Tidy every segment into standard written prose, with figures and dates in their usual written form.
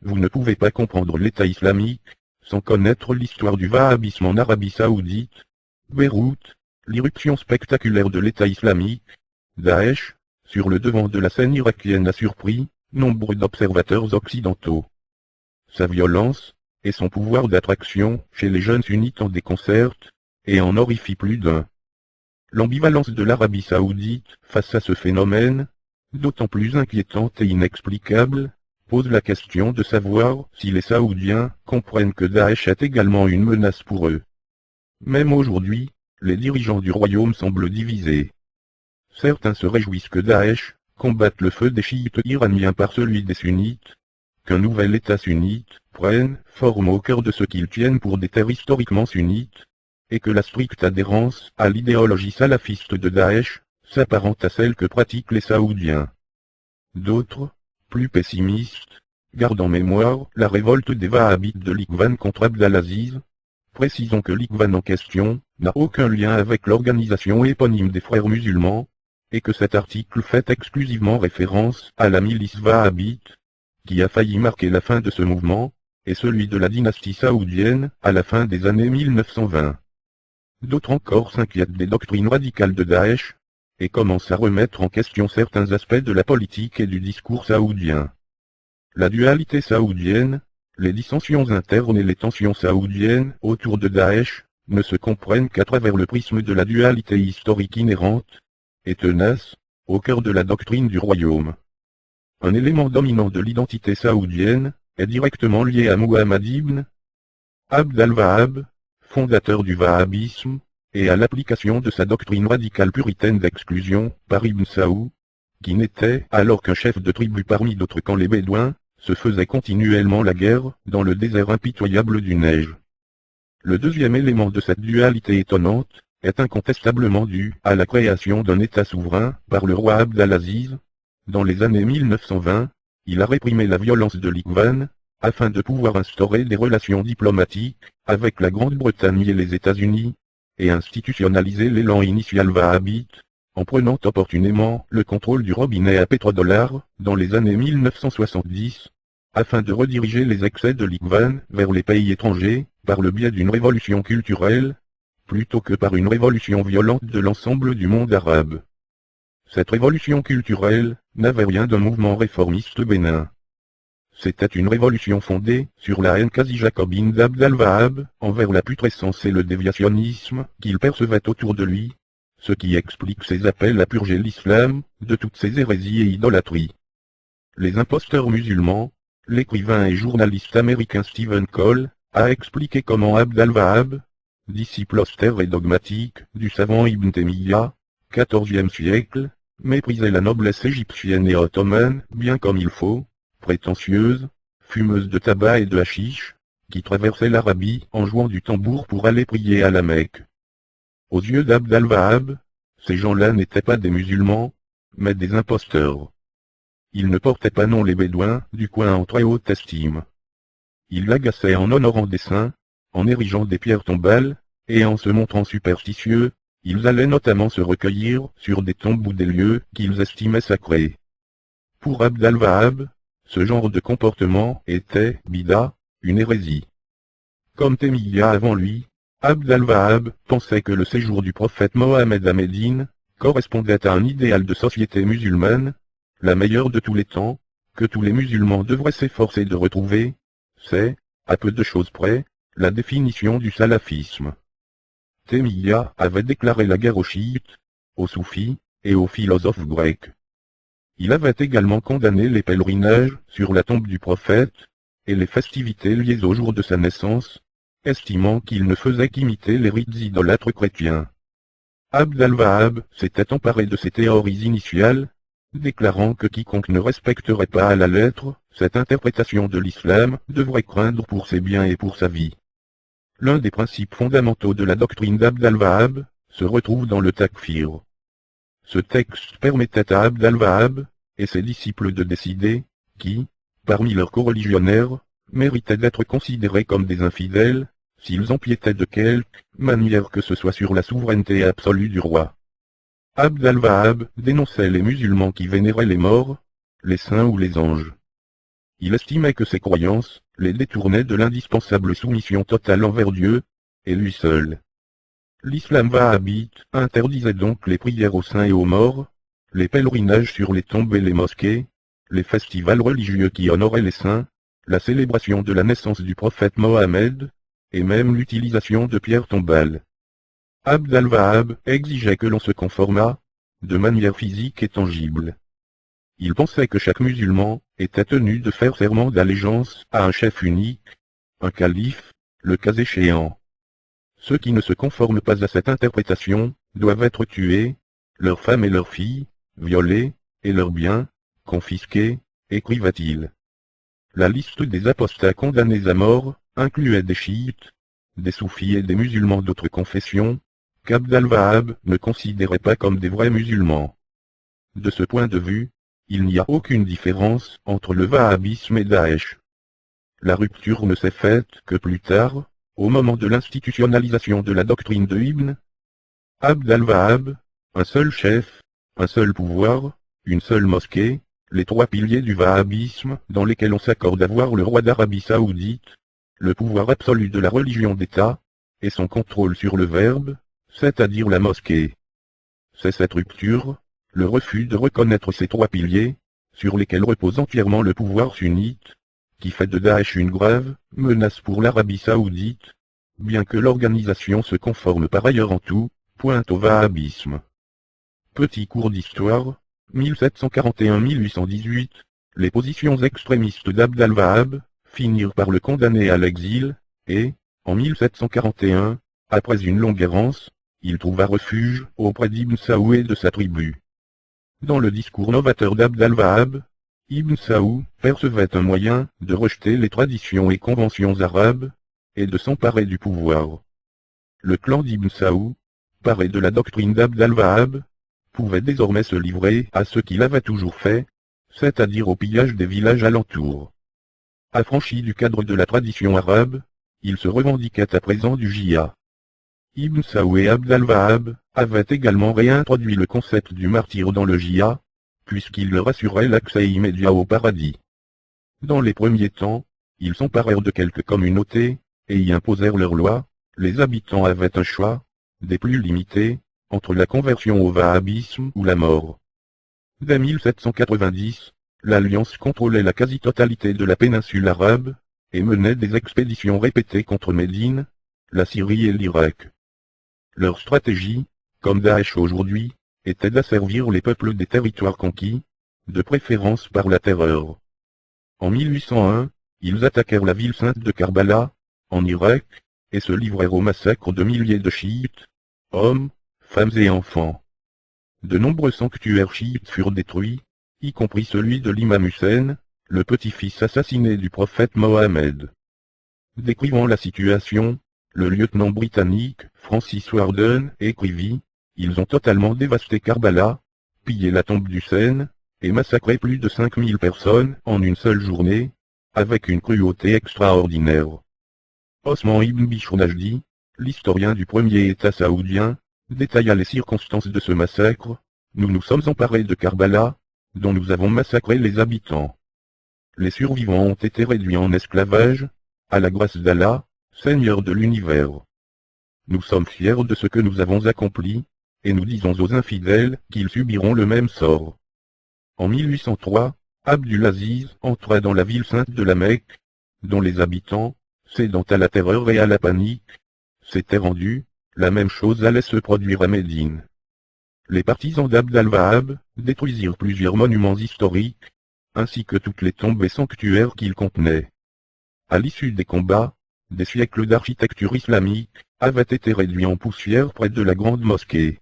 vous ne pouvez pas comprendre l'État islamique, sans connaître l'histoire du wahhabisme en Arabie Saoudite. Beyrouth, l'irruption spectaculaire de l'État islamique. Daesh, sur le devant de la scène irakienne a surpris nombre d'observateurs occidentaux. Sa violence, et son pouvoir d'attraction chez les jeunes sunnites en déconcerte, et en horrifie plus d'un. L'ambivalence de l'Arabie Saoudite face à ce phénomène, d'autant plus inquiétante et inexplicable, pose la question de savoir si les Saoudiens comprennent que Daesh est également une menace pour eux. Même aujourd'hui, les dirigeants du royaume semblent divisés. Certains se réjouissent que Daesh combatte le feu des chiites iraniens par celui des sunnites, qu'un nouvel État sunnite prenne forme au cœur de ce qu'ils tiennent pour des terres historiquement sunnites, et que la stricte adhérence à l'idéologie salafiste de Daesh s'apparente à celle que pratiquent les Saoudiens. D'autres, plus pessimistes, gardent en mémoire la révolte des Wahhabites de l'Ikhwan contre Abdelaziz. Précisons que l'Ikhwan en question n'a aucun lien avec l'organisation éponyme des frères musulmans, et que cet article fait exclusivement référence à la milice wahhabite, qui a failli marquer la fin de ce mouvement, et celui de la dynastie saoudienne à la fin des années 1920. D'autres encore s'inquiètent des doctrines radicales de Daesh, et commencent à remettre en question certains aspects de la politique et du discours saoudien. La dualité saoudienne, les dissensions internes et les tensions saoudiennes autour de Daesh, ne se comprennent qu'à travers le prisme de la dualité historique inhérente, et tenace, au cœur de la doctrine du royaume. Un élément dominant de l'identité saoudienne est directement lié à Muhammad ibn Abd al-Wahhab, fondateur du wahhabisme, et à l'application de sa doctrine radicale puritaine d'exclusion par Ibn Saoud, qui n'était alors qu'un chef de tribu parmi d'autres quand les Bédouins se faisaient continuellement la guerre dans le désert impitoyable du Neige. Le deuxième élément de cette dualité étonnante est incontestablement dû à la création d'un État souverain par le roi Abdelaziz. Dans les années 1920, il a réprimé la violence de l'Ikhwan, afin de pouvoir instaurer des relations diplomatiques avec la Grande-Bretagne et les États-Unis, et institutionnaliser l'élan initial wahhabite, en prenant opportunément le contrôle du robinet à pétrodollars dans les années 1970, afin de rediriger les excès de l'Ikhwan vers les pays étrangers, par le biais d'une révolution culturelle, plutôt que par une révolution violente de l'ensemble du monde arabe. Cette révolution culturelle n'avait rien d'un mouvement réformiste bénin. C'était une révolution fondée sur la haine quasi-jacobine d'Abd al-Wahhab envers la putrescence et le déviationnisme qu'il percevait autour de lui, ce qui explique ses appels à purger l'islam de toutes ses hérésies et idolâtries. Les imposteurs musulmans, l'écrivain et journaliste américain Stephen Cole, a expliqué comment Abd al-Wahhab, disciple austère et dogmatique du savant Ibn Taymiyyah, XIVe siècle, méprisait la noblesse égyptienne et ottomane bien comme il faut, prétentieuse, fumeuse de tabac et de hashish, qui traversait l'Arabie en jouant du tambour pour aller prier à la Mecque. Aux yeux d'Abd al-Wahhab, ces gens-là n'étaient pas des musulmans, mais des imposteurs. Ils ne portaient pas non les Bédouins du coin en très haute estime. Ils l'agaçaient en honorant des saints, en érigeant des pierres tombales, et en se montrant superstitieux, ils allaient notamment se recueillir sur des tombes ou des lieux qu'ils estimaient sacrés. Pour Abd al-Wahhab, ce genre de comportement était, bida, une hérésie. Comme Taymiyyah avant lui, Abd al-Wahhab pensait que le séjour du prophète Mohammed à Médine correspondait à un idéal de société musulmane, la meilleure de tous les temps, que tous les musulmans devraient s'efforcer de retrouver. C'est, à peu de choses près, la définition du salafisme. Taymiyyah avait déclaré la guerre aux chiites, aux soufis, et aux philosophes grecs. Il avait également condamné les pèlerinages sur la tombe du prophète, et les festivités liées au jour de sa naissance, estimant qu'il ne faisait qu'imiter les rites idolâtres chrétiens. Abd al-Wahhab s'était emparé de ces théories initiales, déclarant que quiconque ne respecterait pas à la lettre cette interprétation de l'islam devrait craindre pour ses biens et pour sa vie. L'un des principes fondamentaux de la doctrine d'Abd al-Wahhab se retrouve dans le takfir. Ce texte permettait à Abd al-Wahhab et ses disciples de décider qui, parmi leurs coreligionnaires, méritaient d'être considérés comme des infidèles, s'ils empiétaient de quelque manière que ce soit sur la souveraineté absolue du roi. Abd al-Wahhab dénonçait les musulmans qui vénéraient les morts, les saints ou les anges. il estimait que ses croyances les détournaient de l'indispensable soumission totale envers Dieu, et lui seul. L'islam wahhabite interdisait donc les prières aux saints et aux morts, les pèlerinages sur les tombes et les mosquées, les festivals religieux qui honoraient les saints, la célébration de la naissance du prophète Mohammed, et même l'utilisation de pierres tombales. Abd al-Wahhab exigeait que l'on se conformât, de manière physique et tangible. Il pensait que chaque musulman était tenu de faire serment d'allégeance à un chef unique, un calife, le cas échéant. Ceux qui ne se conforment pas à cette interprétation doivent être tués, leurs femmes et leurs filles, violées, et leurs biens, confisqués, écrivait-il. La liste des apostats condamnés à mort incluait des chiites, des soufis et des musulmans d'autres confessions, qu'Abd al-Wahhab ne considérait pas comme des vrais musulmans. De ce point de vue, il n'y a aucune différence entre le wahhabisme et Daesh. La rupture ne s'est faite que plus tard, au moment de l'institutionnalisation de la doctrine de Ibn Abd al-Wahhab, un seul chef, un seul pouvoir, une seule mosquée, les trois piliers du wahhabisme dans lesquels on s'accorde à voir le roi d'Arabie Saoudite, le pouvoir absolu de la religion d'État, et son contrôle sur le verbe, c'est-à-dire la mosquée. C'est cette rupture, le refus de reconnaître ces trois piliers, sur lesquels repose entièrement le pouvoir sunnite, qui fait de Daesh une grave menace pour l'Arabie Saoudite, bien que l'organisation se conforme par ailleurs en tout, point au wahhabisme. Petit cours d'histoire, 1741-1818, les positions extrémistes d'Abd al-Wahhab finirent par le condamner à l'exil, et, en 1741, après une longue errance, il trouva refuge auprès d'Ibn Saou et de sa tribu. Dans le discours novateur d'Abd al-Wahhab, Ibn Saou percevait un moyen de rejeter les traditions et conventions arabes, et de s'emparer du pouvoir. Le clan d'Ibn Saou, paré de la doctrine d'Abd al-Wahhab, pouvait désormais se livrer à ce qu'il avait toujours fait, c'est-à-dire au pillage des villages alentours. Affranchi du cadre de la tradition arabe, il se revendiquait à présent du jihad. Ibn Saou et Abd al-Wahhab avaient également réintroduit le concept du martyr dans le jihad, puisqu'il leur assurait l'accès immédiat au paradis. Dans les premiers temps, ils s'emparèrent de quelques communautés, et y imposèrent leurs lois. Les habitants avaient un choix, des plus limités, entre la conversion au wahhabisme ou la mort. Dès 1790, l'Alliance contrôlait la quasi-totalité de la péninsule arabe, et menait des expéditions répétées contre Médine, la Syrie et l'Irak. Leur stratégie, comme Daesh aujourd'hui, était d'asservir les peuples des territoires conquis, de préférence par la terreur. En 1801, ils attaquèrent la ville sainte de Karbala, en Irak, et se livrèrent au massacre de milliers de chiites, hommes, femmes et enfants. De nombreux sanctuaires chiites furent détruits, y compris celui de l'imam Hussein, le petit-fils assassiné du prophète Mohammed. Décrivant la situation, le lieutenant britannique Francis Warden écrivit: « Ils ont totalement dévasté Karbala, pillé la tombe d'Hussein, et massacré plus de 5000 personnes en une seule journée, avec une cruauté extraordinaire. » Osman ibn Bishr Najdi, l'historien du premier État saoudien, détailla les circonstances de ce massacre. « Nous nous sommes emparés de Karbala, dont nous avons massacré les habitants. Les survivants ont été réduits en esclavage, à la grâce d'Allah, Seigneur de l'univers. Nous sommes fiers de ce que nous avons accompli, et nous disons aux infidèles qu'ils subiront le même sort. » En 1803, Abdulaziz entra dans la ville sainte de la Mecque, dont les habitants, cédant à la terreur et à la panique, s'étaient rendus. La même chose allait se produire à Médine. Les partisans d'Abd al-Wahhab détruisirent plusieurs monuments historiques, ainsi que toutes les tombes et sanctuaires qu'ils contenaient. À l'issue des combats, des siècles d'architecture islamique avaient été réduits en poussière près de la grande mosquée.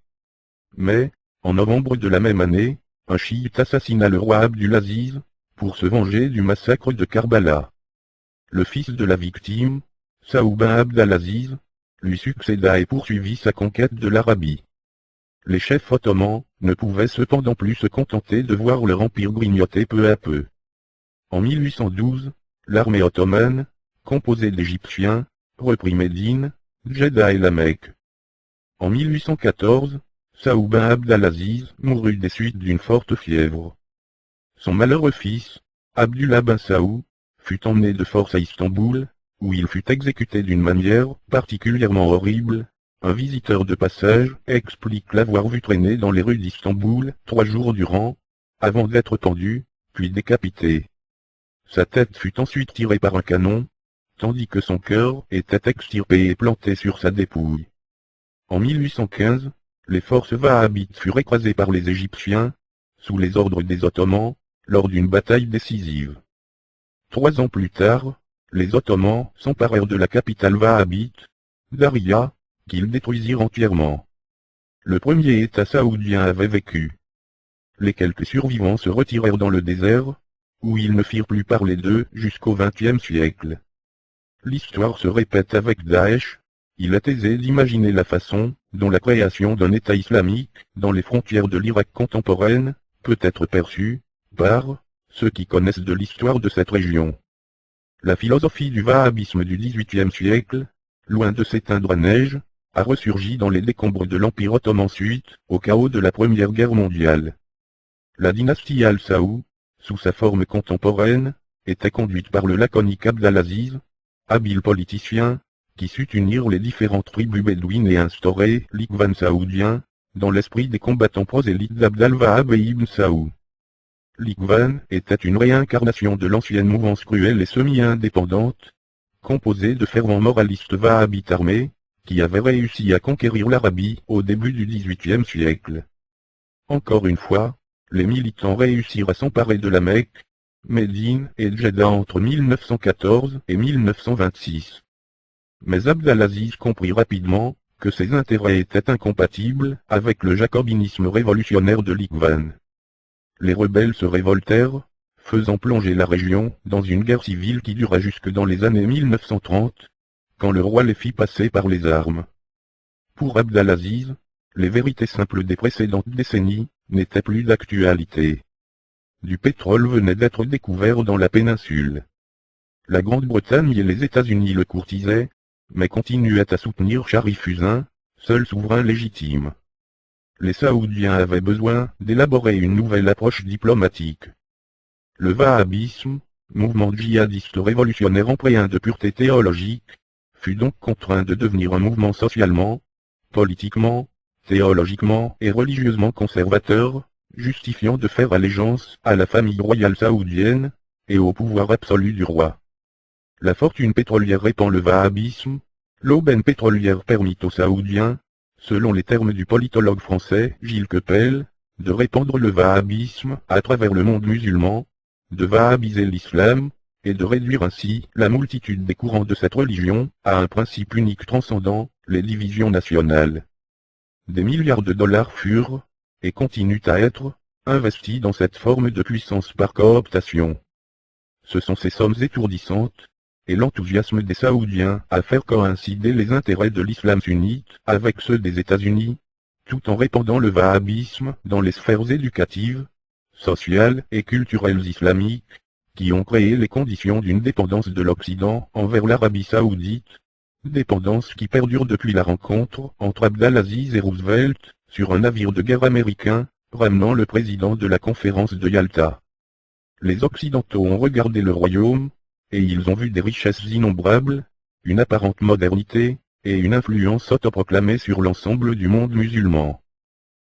Mais, en novembre de la même année, un chiite assassina le roi Abdulaziz, pour se venger du massacre de Karbala. Le fils de la victime, Saou bin Abd al-Aziz, lui succéda et poursuivit sa conquête de l'Arabie. Les chefs ottomans ne pouvaient cependant plus se contenter de voir leur empire grignoter peu à peu. En 1812, l'armée ottomane, composée d'Égyptiens, reprit Médine, Djeddah et la Mecque. En 1814, Saou bin Abd al-Aziz mourut des suites d'une forte fièvre. Son malheureux fils, Abdullah bin Saoud, fut emmené de force à Istanbul, où il fut exécuté d'une manière particulièrement horrible. Un visiteur de passage explique l'avoir vu traîner dans les rues d'Istanbul 3 jours durant, avant d'être pendu, puis décapité. Sa tête fut ensuite tirée par un canon, tandis que son cœur était extirpé et planté sur sa dépouille. En 1815, les forces wahhabites furent écrasées par les Égyptiens, sous les ordres des Ottomans, lors d'une bataille décisive. 3 ans plus tard, les Ottomans s'emparèrent de la capitale wahhabite, Daria, qu'ils détruisirent entièrement. Le premier État saoudien avait vécu. Les quelques survivants se retirèrent dans le désert, où ils ne firent plus parler d'eux jusqu'au XXe siècle. L'histoire se répète avec Daesh. Il est aisé d'imaginer la façon dont la création d'un État islamique, dans les frontières de l'Irak contemporaine, peut être perçue par ceux qui connaissent de l'histoire de cette région. La philosophie du wahhabisme du XVIIIe siècle, loin de s'éteindre à neige, a ressurgi dans les décombres de l'Empire ottoman suite au chaos de la Première Guerre mondiale. La dynastie Al-Saoud, sous sa forme contemporaine, était conduite par le laconique Abd al-Aziz, habile politicien, qui sut unir les différentes tribus bédouines et instaurer l'Ikhwan saoudien, dans l'esprit des combattants prosélytes d'Abd al-Wahhab et Ibn Saoud. L'Ikhwan était une réincarnation de l'ancienne mouvance cruelle et semi-indépendante, composée de fervents moralistes wahhabites armés, qui avaient réussi à conquérir l'Arabie au début du XVIIIe siècle. Encore une fois, les militants réussirent à s'emparer de la Mecque, Médine et Djeddah entre 1914 et 1926. Mais Abd al-Aziz comprit rapidement que ses intérêts étaient incompatibles avec le jacobinisme révolutionnaire de l'Ikhwan. Les rebelles se révoltèrent, faisant plonger la région dans une guerre civile qui dura jusque dans les années 1930, quand le roi les fit passer par les armes. Pour Abd al-Aziz, les vérités simples des précédentes décennies n'étaient plus d'actualité. Du pétrole venait d'être découvert dans la péninsule. La Grande-Bretagne et les États-Unis le courtisaient, mais continuaient à soutenir Sharif Hussein, seul souverain légitime. Les Saoudiens avaient besoin d'élaborer une nouvelle approche diplomatique. Le wahhabisme, mouvement djihadiste révolutionnaire empreint de pureté théologique, fut donc contraint de devenir un mouvement socialement, politiquement, théologiquement et religieusement conservateur, justifiant de faire allégeance à la famille royale saoudienne, et au pouvoir absolu du roi. La fortune pétrolière répand le wahhabisme, l'aubaine pétrolière permit aux Saoudiens, selon les termes du politologue français Gilles Kepel, de répandre le wahhabisme à travers le monde musulman, de wahhabiser l'islam, et de réduire ainsi la multitude des courants de cette religion à un principe unique transcendant les divisions nationales. Des milliards de dollars furent, et continuent à être, investis dans cette forme de puissance par cooptation. Ce sont ces sommes étourdissantes, et l'enthousiasme des Saoudiens à faire coïncider les intérêts de l'islam sunnite avec ceux des États-Unis, tout en répandant le wahhabisme dans les sphères éducatives, sociales et culturelles islamiques, qui ont créé les conditions d'une dépendance de l'Occident envers l'Arabie saoudite, dépendance qui perdure depuis la rencontre entre Abd al-Aziz et Roosevelt, sur un navire de guerre américain, ramenant le président de la conférence de Yalta. Les Occidentaux ont regardé le royaume, et ils ont vu des richesses innombrables, une apparente modernité, et une influence autoproclamée sur l'ensemble du monde musulman.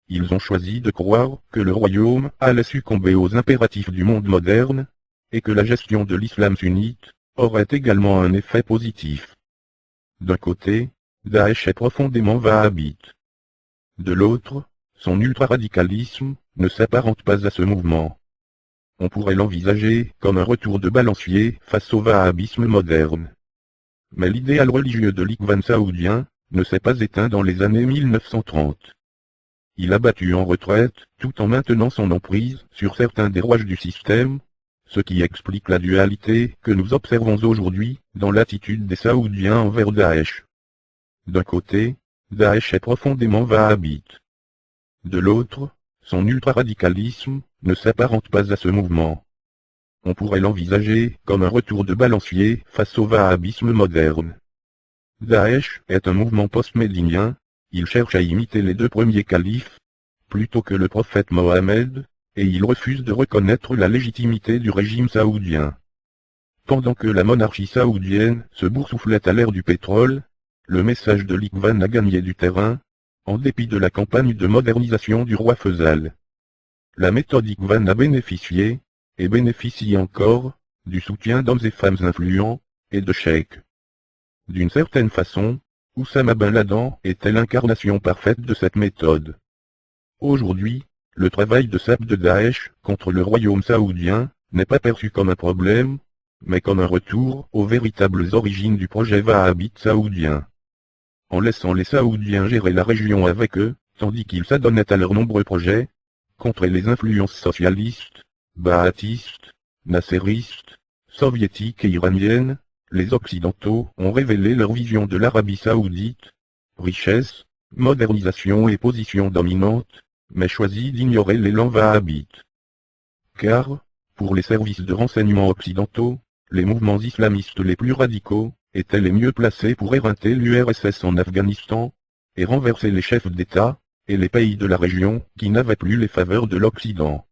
Ils ont choisi de croire que le royaume allait succomber aux impératifs du monde moderne, et que la gestion de l'islam sunnite aurait également un effet positif. D'un côté, Daesh est profondément wahhabite. De l'autre, son ultraradicalisme ne s'apparente pas à ce mouvement. On pourrait l'envisager comme un retour de balancier face au wahhabisme moderne. Mais l'idéal religieux de l'Ikhwan saoudien ne s'est pas éteint dans les années 1930. Il a battu en retraite tout en maintenant son emprise sur certains des rouages du système, ce qui explique la dualité que nous observons aujourd'hui dans l'attitude des Saoudiens envers Daesh. D'un côté, Daesh est profondément wahhabite. De l'autre, son ultraradicalisme ne s'apparente pas à ce mouvement. On pourrait l'envisager comme un retour de balancier face au wahhabisme moderne. Daesh est un mouvement post-médinien, il cherche à imiter les deux premiers califes, plutôt que le prophète Mohammed, et il refuse de reconnaître la légitimité du régime saoudien. Pendant que la monarchie saoudienne se boursouflait à l'ère du pétrole, le message de l'Ikhwan a gagné du terrain, en dépit de la campagne de modernisation du roi Faisal. La méthode Ikhwan a bénéficié, et bénéficie encore, du soutien d'hommes et femmes influents, et de cheikhs. D'une certaine façon, Oussama Ben Laden était l'incarnation parfaite de cette méthode. Aujourd'hui, le travail de sape de Daesh contre le royaume saoudien n'est pas perçu comme un problème, mais comme un retour aux véritables origines du projet wahhabite saoudien. En laissant les Saoudiens gérer la région avec eux, tandis qu'ils s'adonnaient à leurs nombreux projets, contre les influences socialistes, ba'athistes, nasseristes, soviétiques et iraniennes, les Occidentaux ont révélé leur vision de l'Arabie saoudite, richesse, modernisation et position dominante, mais choisi d'ignorer l'élan wahhabite. Car, pour les services de renseignement occidentaux, les mouvements islamistes les plus radicaux étaient les mieux placés pour éreinter l'URSS en Afghanistan, et renverser les chefs d'État, et les pays de la région qui n'avaient plus les faveurs de l'Occident.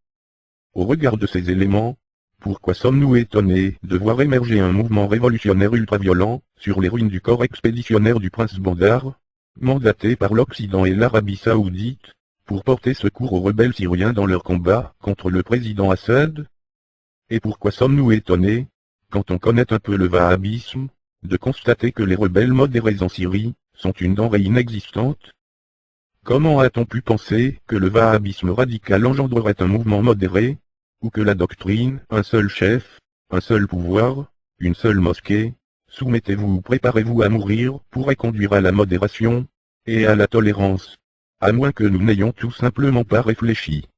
Au regard de ces éléments, pourquoi sommes-nous étonnés de voir émerger un mouvement révolutionnaire ultra-violent sur les ruines du corps expéditionnaire du prince Bandar, mandaté par l'Occident et l'Arabie saoudite, pour porter secours aux rebelles syriens dans leur combat contre le président Assad? Et pourquoi sommes-nous étonnés, quand on connaît un peu le wahhabisme, de constater que les rebelles modérés en Syrie sont une denrée inexistante? Comment a-t-on pu penser que le wahhabisme radical engendrerait un mouvement modéré, ou que la doctrine, un seul chef, un seul pouvoir, une seule mosquée, soumettez-vous ou préparez-vous à mourir, pourrait conduire à la modération, et à la tolérance, à moins que nous n'ayons tout simplement pas réfléchi.